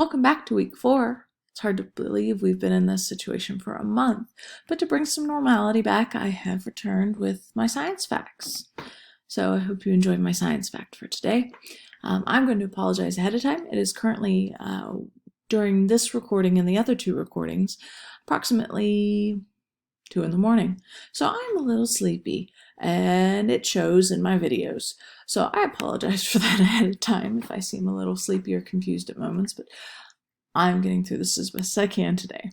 Welcome back to week 4. It's hard to believe we've been in this situation for a month, but to bring some normality back, I have returned with my science facts. So I hope you enjoyed my science fact for today. I'm going to apologize ahead of time. It is currently, during this recording and the other 2 recordings, approximately 2 in the morning. So I'm a little sleepy, and it shows in my videos. So I apologize for that ahead of time if I seem a little sleepy or confused at moments, but I'm getting through this as best I can today.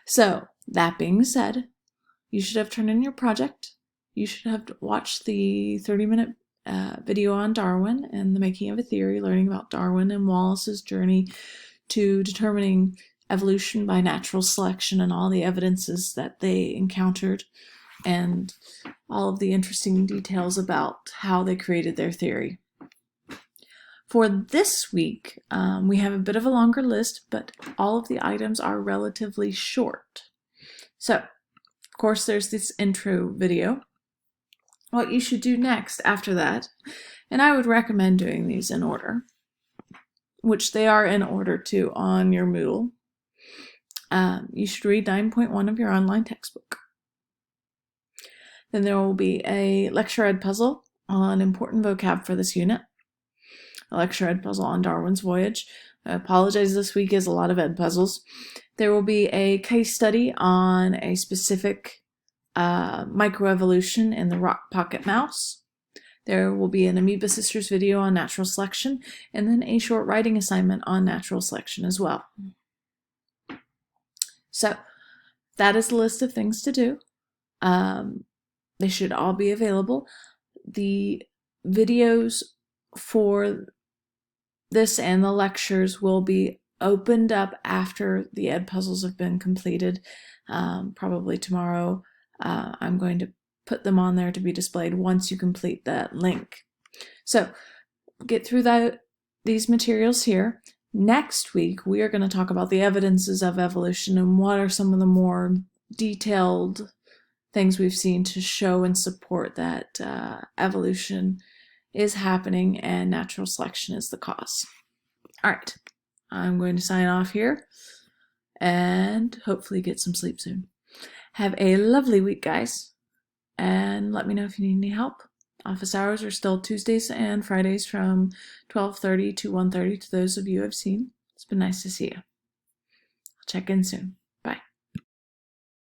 So that being said, you should have turned in your project. You should have watched the 30-minute video on Darwin and the making of a theory, learning about Darwin and Wallace's journey to determining evolution by natural selection and all the evidences that they encountered and all of the interesting details about how they created their theory. For this week, we have a bit of a longer list, but all of the items are relatively short. So, of course, there's this intro video. What you should do next after that, and I would recommend doing these in order, which they are in order too on your Moodle. You should read 9.1 of your online textbook. Then there will be a lecture ed puzzle on important vocab for this unit. A lecture ed puzzle on Darwin's voyage. I apologize, this week is a lot of ed puzzles. There will be a case study on a specific microevolution in the rock pocket mouse. There will be an Amoeba Sisters video on natural selection, and then a short writing assignment on natural selection as well. So that is the list of things to do. They should all be available. The videos for this and the lectures will be opened up after the ed puzzles have been completed, probably tomorrow. I'm going to put them on there to be displayed once you complete that link. So get through these materials here. Next week, we are going to talk about the evidences of evolution and what are some of the more detailed things we've seen to show and support that evolution is happening and natural selection is the cause. All right, I'm going to sign off here and hopefully get some sleep soon. Have a lovely week, guys, and let me know if you need any help. Office hours are still Tuesdays and Fridays from 12:30 to 1:30 to those of you I've seen. It's been nice to see you. I'll check in soon.